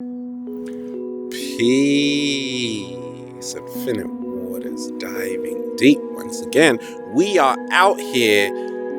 Peace, infinite waters diving deep. Once again, we are out here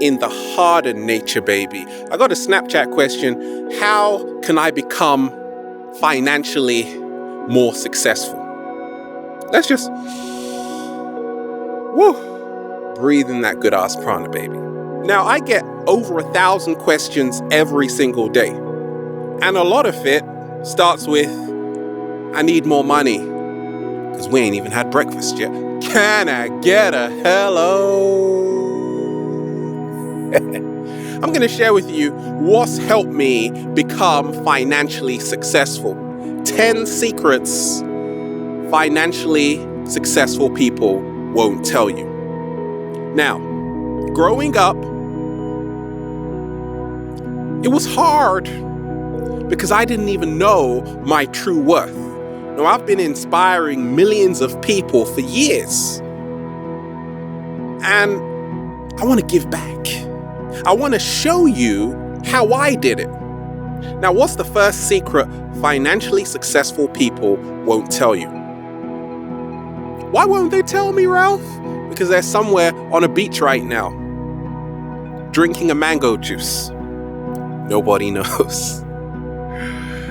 in the harder nature, baby. I got a Snapchat question. How can I become financially more successful? Let's just breathe in that good ass prana, baby. Now, I get over 1,000 questions every single day. And a lot of it starts with, I need more money, because we ain't even had breakfast yet. Can I get a hello? I'm going to share with you what's helped me become financially successful. 10 secrets financially successful people won't tell you. Now, growing up, it was hard because I didn't even know my true worth. Now, I've been inspiring millions of people for years. And I want to give back. I want to show you how I did it. Now, what's the first secret financially successful people won't tell you? Why won't they tell me, Ralph? Because they're somewhere on a beach right now, drinking a mango juice. Nobody knows.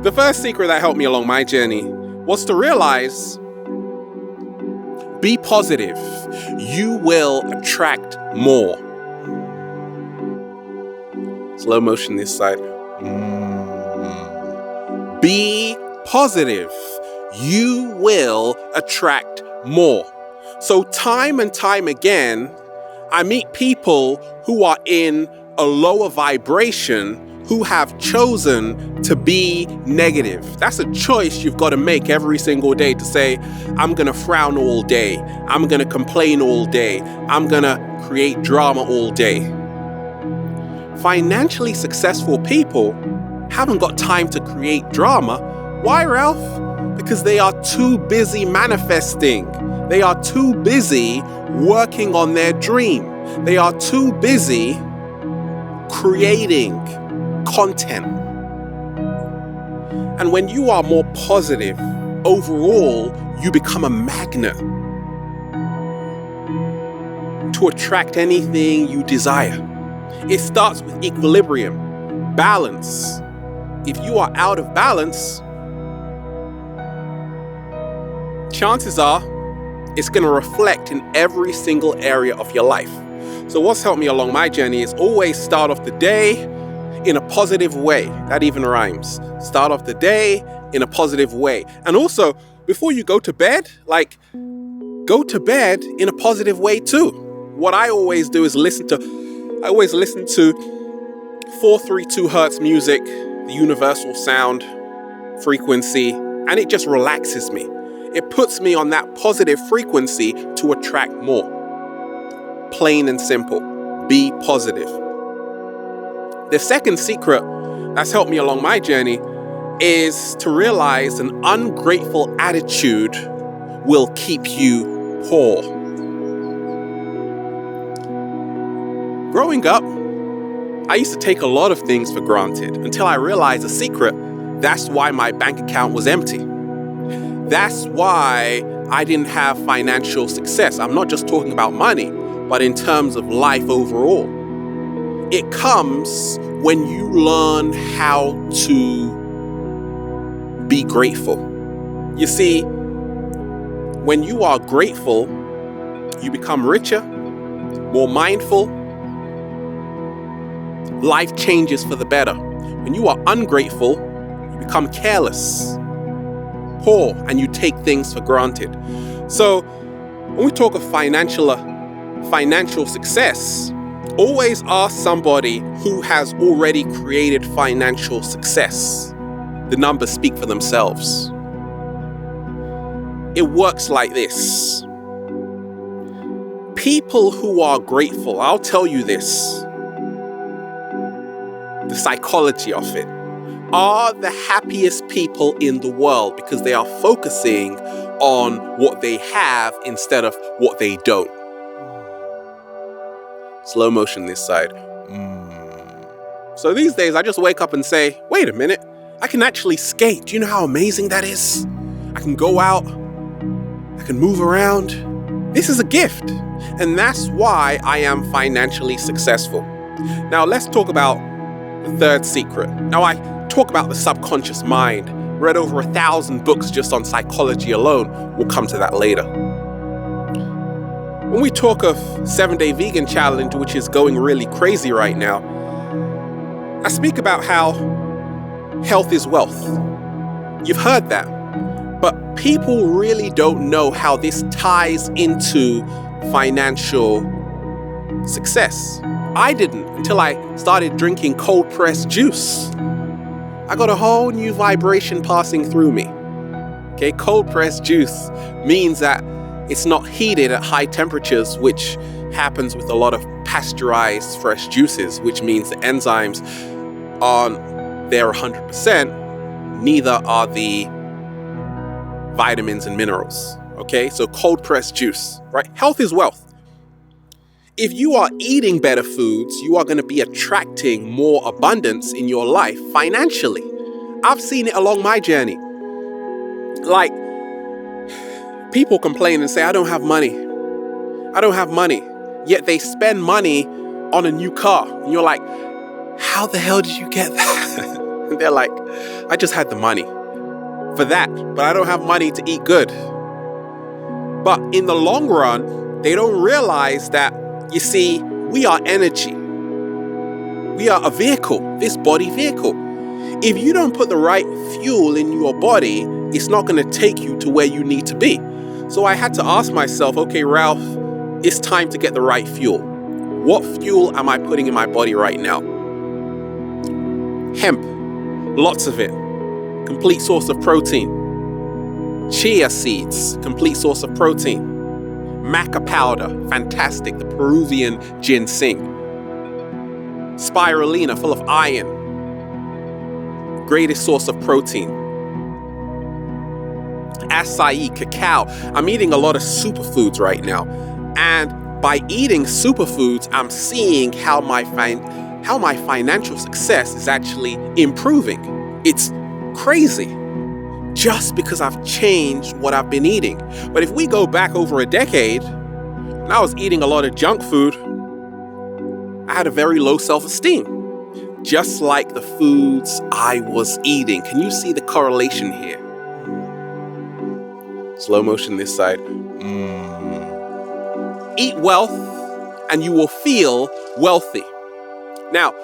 The first secret that helped me along my journey was to realize, be positive. You will attract more. Slow motion this side. Be positive. You will attract more. So time and time again, I meet people who are in a lower vibration who have chosen to be negative. That's a choice you've got to make every single day, to say, I'm going to frown all day. I'm going to complain all day. I'm going to create drama all day. Financially successful people haven't got time to create drama. Why, Ralph? Because they are too busy manifesting. They are too busy working on their dream. They are too busy creating content. And when you are more positive, overall, you become a magnet to attract anything you desire. It starts with equilibrium, balance. If you are out of balance, chances are it's going to reflect in every single area of your life. So what's helped me along my journey is always start off the day in a positive way. That even rhymes. Start off the day in a positive way. And also, before you go to bed, go to bed in a positive way too. What I always do is listen to 432 hertz music, the universal sound frequency, and it just relaxes me. It puts me on that positive frequency to attract more. Plain and simple. Be positive. The second secret that's helped me along my journey is to realize an ungrateful attitude will keep you poor. Growing up, I used to take a lot of things for granted until I realized a secret. That's why my bank account was empty. That's why I didn't have financial success. I'm not just talking about money, but in terms of life overall. It comes when you learn how to be grateful. You see, when you are grateful, you become richer, more mindful. Life changes for the better. When you are ungrateful, you become careless, poor, and you take things for granted. So when we talk of financial success, always ask somebody who has already created financial success. The numbers speak for themselves. It works like this. People who are grateful, I'll tell you this, the psychology of it, are the happiest people in the world because they are focusing on what they have instead of what they don't. Slow motion this side. So these days I just wake up and say, wait a minute, I can actually skate. Do you know how amazing that is? I can go out. I can move around. This is a gift. And that's why I am financially successful. Now, let's talk about the third secret. Now, I talk about the subconscious mind. Read over 1,000 books just on psychology alone. We'll come to that later. When we talk of 7-Day Vegan Challenge, which is going really crazy right now, I speak about how health is wealth. You've heard that. But people really don't know how this ties into financial success. I didn't until I started drinking cold pressed juice. I got a whole new vibration passing through me. Okay, cold pressed juice means that it's not heated at high temperatures, which happens with a lot of pasteurized fresh juices, which means the enzymes aren't there 100%, neither are the vitamins and minerals. Okay, so cold pressed juice, right? Health is wealth. If you are eating better foods, you are going to be attracting more abundance in your life financially. I've seen it along my journey. Like, people complain and say, I don't have money. I don't have money. Yet they spend money on a new car. And you're like, how the hell did you get that? And they're like, I just had the money for that, but I don't have money to eat good. But in the long run, they don't realize that, you see, we are energy. We are a vehicle, this body vehicle. If you don't put the right fuel in your body, it's not going to take you to where you need to be. So I had to ask myself, okay, Ralph, it's time to get the right fuel. What fuel am I putting in my body right now? Hemp, lots of it. Complete source of protein. Chia seeds, complete source of protein. Maca powder, fantastic, the Peruvian ginseng. Spirulina, full of iron, greatest source of protein. Acai, cacao. I'm eating a lot of superfoods right now. And by eating superfoods, I'm seeing how my financial success is actually improving. It's crazy. Just because I've changed what I've been eating. But if we go back over a decade, and I was eating a lot of junk food, I had a very low self-esteem. Just like the foods I was eating. Can you see the correlation here? Slow motion this side. Eat wealth and you will feel wealthy. Now,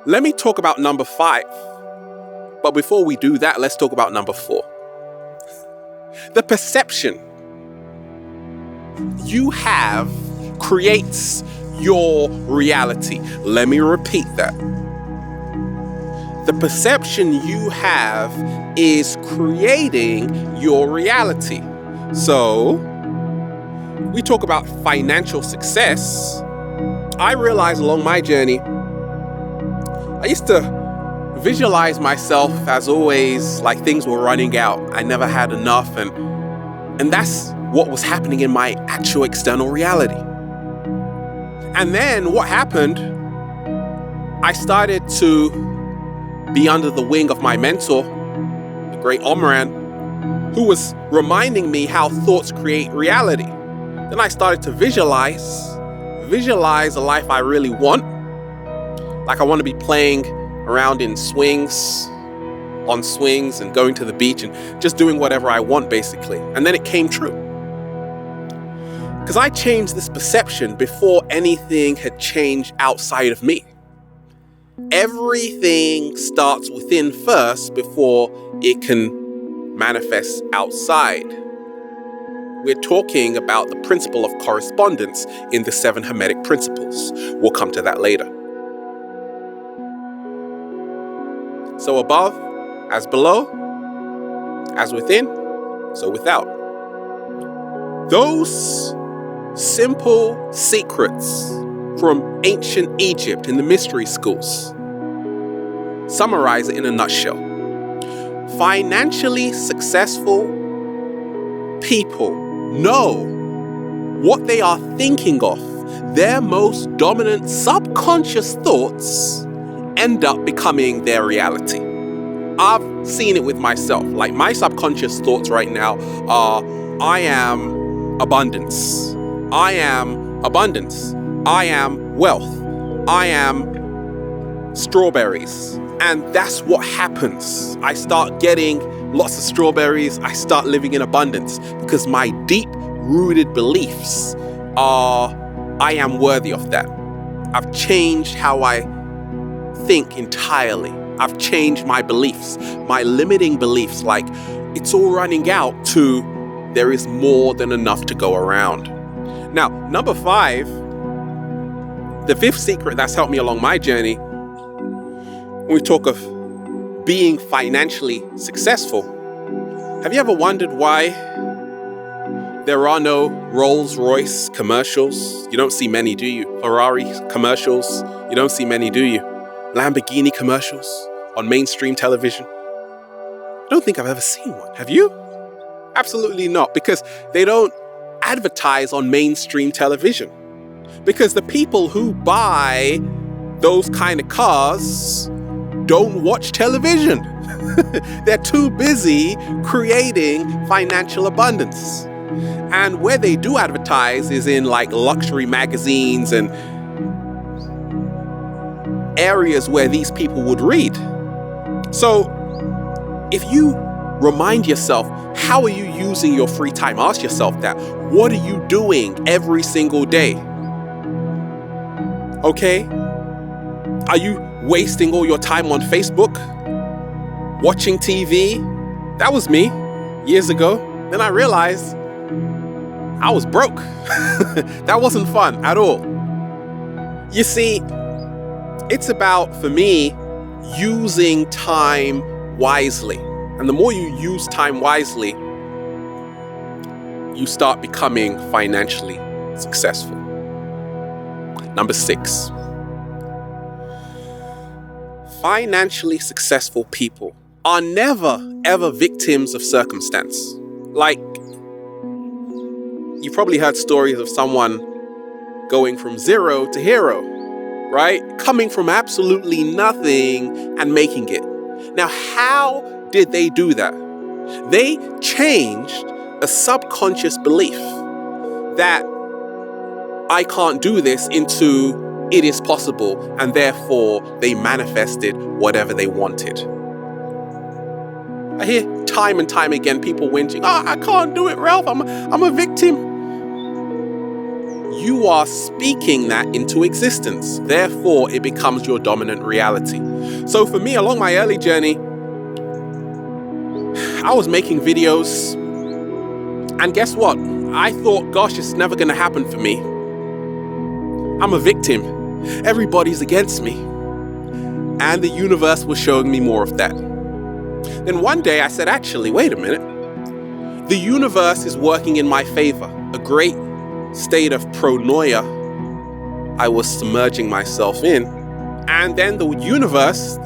let me talk about number 5. But before we do that, let's talk about number 4. The perception you have creates your reality. Let me repeat that. The perception you have is creating your reality. So, we talk about financial success. I realized along my journey, I used to visualize myself as always like things were running out. I never had enough, and that's what was happening in my actual external reality. And then what happened, I started to be under the wing of my mentor, the great Omran, who was reminding me how thoughts create reality. Then I started to visualize a life I really want. Like I want to be playing around in swings, on swings, and going to the beach and just doing whatever I want, basically. And then it came true. Because I changed this perception before anything had changed outside of me. Everything starts within first before it can manifest outside. We're talking about the principle of correspondence in the 7 Hermetic principles. We'll come to that later. So above, as below, as within, so without. Those simple secrets from ancient Egypt in the mystery schools summarize it in a nutshell. Financially successful people know what they are thinking of. Their most dominant subconscious thoughts end up becoming their reality. I've seen it with myself. Like, my subconscious thoughts right now are, I am abundance. I am abundance. I am wealth. I am strawberries. And that's what happens. I start getting lots of strawberries. I start living in abundance because my deep-rooted beliefs are, I am worthy of that. I've changed how I think entirely. I've changed my beliefs, my limiting beliefs, like it's all running out, to there is more than enough to go around. Now, number 5, the 5th secret that's helped me along my journey, when we talk of being financially successful, have you ever wondered why there are no Rolls-Royce commercials? You don't see many, do you? Ferrari commercials? You don't see many, do you? Lamborghini commercials on mainstream television? I don't think I've ever seen one. Have you? Absolutely not, because they don't advertise on mainstream television. Because the people who buy those kind of cars don't watch television. They're too busy creating financial abundance. And where they do advertise is in like luxury magazines and areas where these people would read. So if you remind yourself, how are you using your free time? Ask yourself that. What are you doing every single day? Okay? Are you wasting all your time on Facebook? Watching TV? That was me years ago. Then I realized I was broke. That wasn't fun at all. You see, it's about, for me, using time wisely. And the more you use time wisely, you start becoming financially successful. Number 6. Financially successful people are never, ever victims of circumstance. Like, you've probably heard stories of someone going from zero to hero, right? Coming from absolutely nothing and making it. Now, how did they do that? They changed a subconscious belief that I can't do this into it is possible, and therefore they manifested whatever they wanted. I hear time and time again people whinging, I can't do it, Ralph, I'm a victim. You are speaking that into existence. Therefore, it becomes your dominant reality. So for me, along my early journey, I was making videos, and guess what? I thought, gosh, it's never going to happen for me. I'm a victim. Everybody's against me. And the universe was showing me more of that. Then one day I said, actually, wait a minute. The universe is working in my favor. A great state of pronoia I was submerging myself in. And then the universe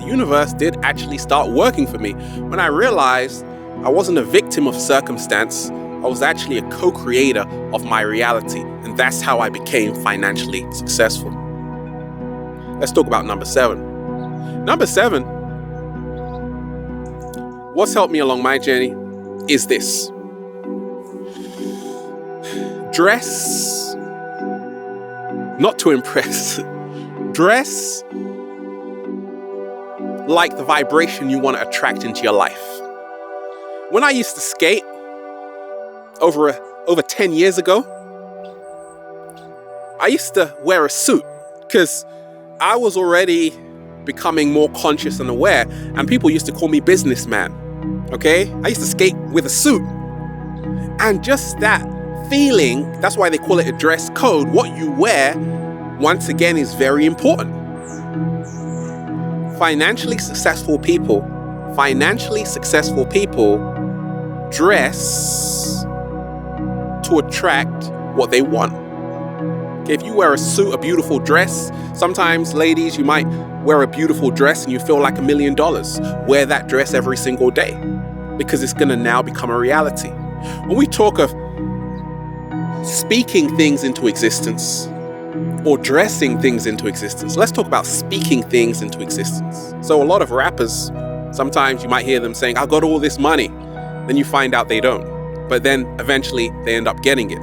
did actually start working for me. When I realized I wasn't a victim of circumstance, I was actually a co-creator of my reality. And that's how I became financially successful. Let's talk about number 7. Number 7, what's helped me along my journey is this. Dress, not to impress, dress like the vibration you want to attract into your life. When I used to skate over 10 years ago, I used to wear a suit because I was already becoming more conscious and aware, and people used to call me businessman. Okay? I used to skate with a suit. And just that feeling, that's why they call it a dress code. What you wear, once again, is very important. Financially successful people dress to attract what they want. Okay, if you wear a suit, a beautiful dress, sometimes, ladies, you might wear a beautiful dress and you feel like $1 million. Wear that dress every single day because it's going to now become a reality. When we talk of speaking things into existence or dressing things into existence, let's talk about speaking things into existence. So a lot of rappers, Sometimes you might hear them saying, I got all this money. Then you find out they don't. But then eventually they end up getting it.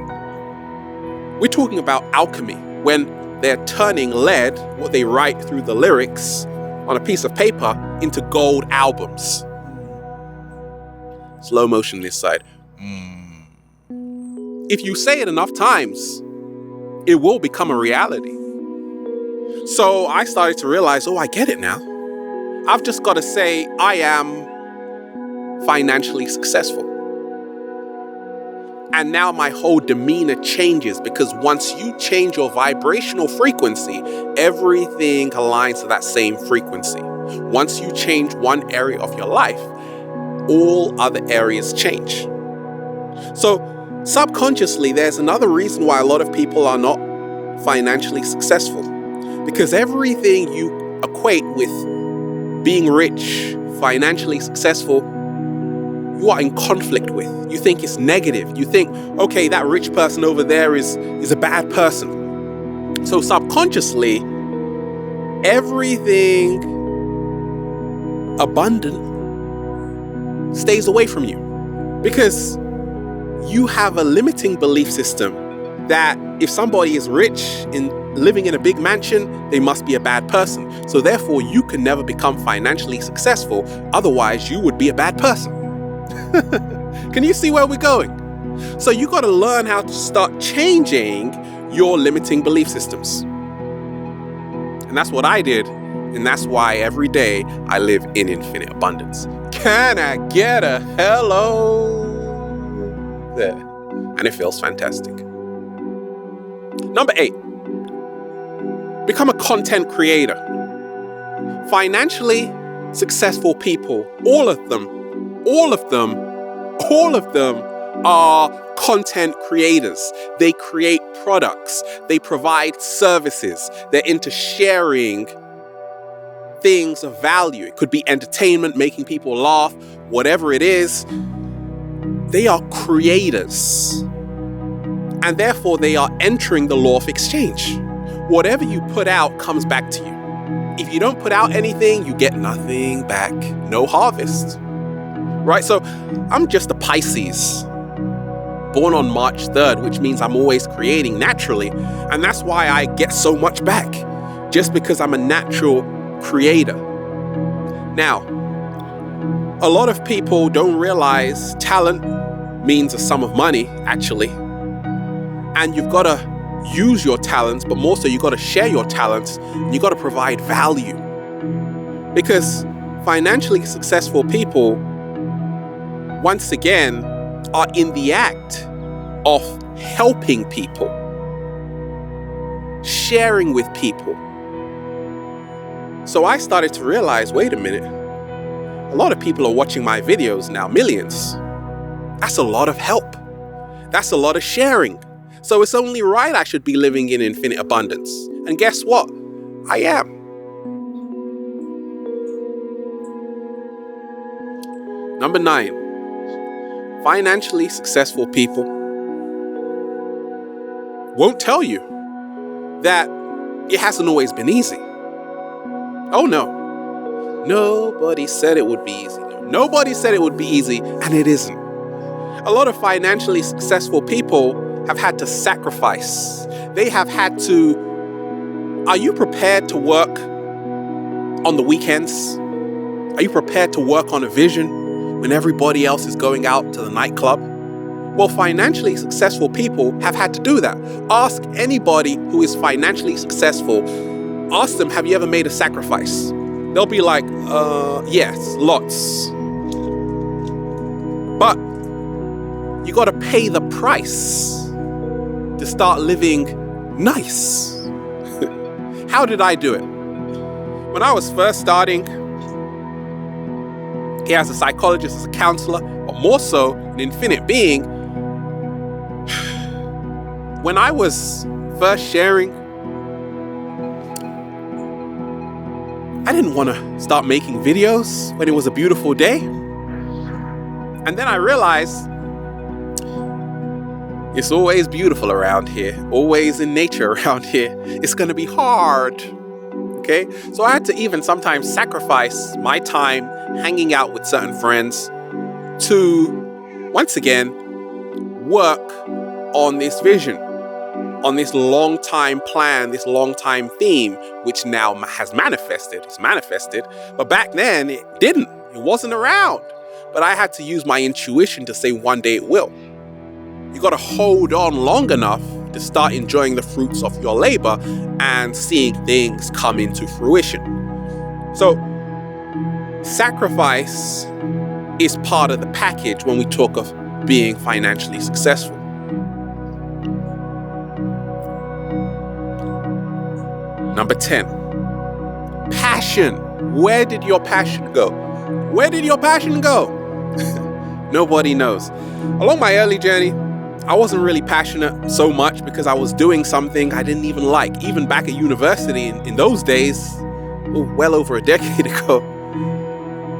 We're talking about alchemy, when they're turning lead, what they write through the lyrics on a piece of paper, into gold albums. Slow motion this side. If you say it enough times, it will become a reality. So I started to realize, I get it now. I've just got to say I am financially successful. And now my whole demeanor changes, because once you change your vibrational frequency, everything aligns to that same frequency. Once you change one area of your life, all other areas change. So subconsciously, there's another reason why a lot of people are not financially successful. Because everything you equate with being rich, financially successful, you are in conflict with. You think it's negative. You think, okay, that rich person over there is a bad person. So subconsciously, everything abundant stays away from you. Because you have a limiting belief system that if somebody is rich and living in a big mansion, they must be a bad person. So therefore, you can never become financially successful. Otherwise, you would be a bad person. Can you see where we're going? So you got to learn how to start changing your limiting belief systems. And that's what I did. And that's why every day I live in infinite abundance. Can I get a hello? There. And it feels fantastic. Number 8, become a content creator. Financially successful people, all of them are content creators. They create products. They provide services. They're into sharing things of value. It could be entertainment, making people laugh, whatever it is. They are creators. And therefore, they are entering the law of exchange. Whatever you put out comes back to you. If you don't put out anything, you get nothing back. No harvest. Right? So I'm just a Pisces, born on March 3rd, which means I'm always creating naturally. And that's why I get so much back, just because I'm a natural creator. Now, a lot of people don't realize talent means a sum of money, actually. And you've got to use your talents, but more so you've got to share your talents. And you've got to provide value. Because financially successful people, once again, are in the act of helping people, sharing with people. So I started to realize, wait a minute, a lot of people are watching my videos now, millions. That's a lot of help. That's a lot of sharing. So it's only right I should be living in infinite abundance. And guess what? I am. Number 9, financially successful people won't tell you that it hasn't always been easy. Oh no. Nobody said it would be easy. Nobody said it would be easy, and it isn't. A lot of financially successful people have had to sacrifice. They have had to... Are you prepared to work on the weekends? Are you prepared to work on a vision when everybody else is going out to the nightclub? Well, financially successful people have had to do that. Ask anybody who is financially successful. Ask them, have you ever made a sacrifice? They'll be like, yes, lots. But you got to pay the price to start living nice. How did I do it? When I was first starting, here as a psychologist, as a counselor, but more so an infinite being, when I was first sharing, I didn't want to start making videos when it was a beautiful day. And then I realized it's always beautiful around here, always in nature around here. It's going to be hard. Okay? So I had to even sometimes sacrifice my time hanging out with certain friends to, once again, work on this vision, on this long time plan, this long time theme, which now has manifested. It's manifested. But back then it didn't. It wasn't around. But I had to use my intuition to say one day it will. You got to hold on long enough to start enjoying the fruits of your labor and seeing things come into fruition. So sacrifice is part of the package when we talk of being financially successful. Number 10, passion. Where did your passion go? Where did your passion go? Nobody knows. Along my early journey, I wasn't really passionate so much because I was doing something I didn't even like. Even back at university in those days, well over a decade ago,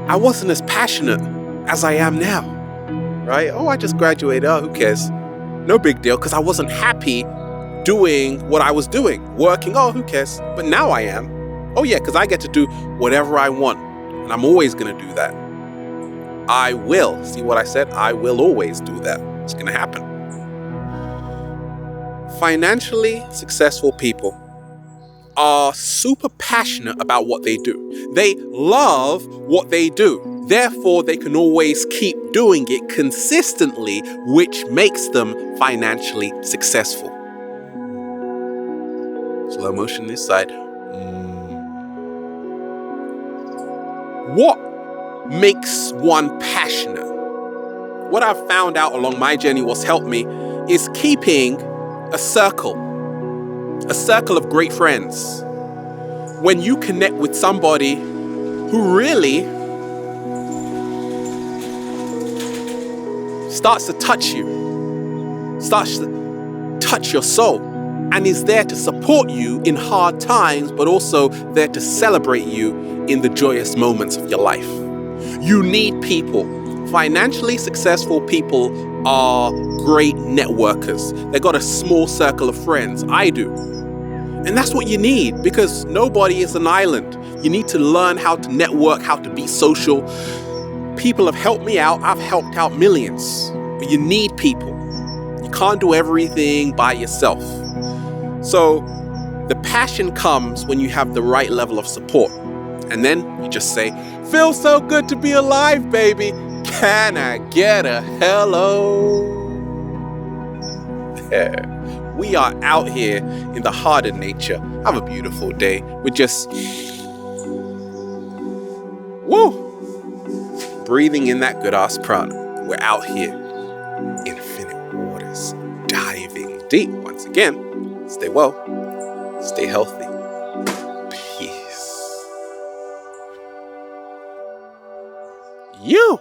I wasn't as passionate as I am now, right? Oh, I just graduated. Oh, who cares? No big deal, because I wasn't happy doing what I was doing, working. Oh, who cares? But now I am. Oh yeah, because I get to do whatever I want, and I'm always going to do that. I will. See what I said? I will always do that. It's going to happen. Financially successful people are super passionate about what they do. They love what they do. Therefore, they can always keep doing it consistently, which makes them financially successful. Slow motion this side. What makes one passionate? What I've found out along my journey, what's helped me, is keeping a circle of great friends. When you connect with somebody who really starts to touch you, starts to touch your soul, and is there to support you in hard times, but also there to celebrate you in the joyous moments of your life. You need people. Financially successful people are great networkers. They got a small circle of friends. I do. And that's what you need, because nobody is an island. You need to learn how to network, how to be social. People have helped me out. I've helped out millions. But you need people. You can't do everything by yourself. So the passion comes when you have the right level of support. And then you just say, feels so good to be alive, baby. Can I get a hello? We are out here in the heart of nature. Have a beautiful day. We're just breathing in that good ass prana. We're out here, infinite waters, diving deep. Once again, stay well, stay healthy. Peace. You.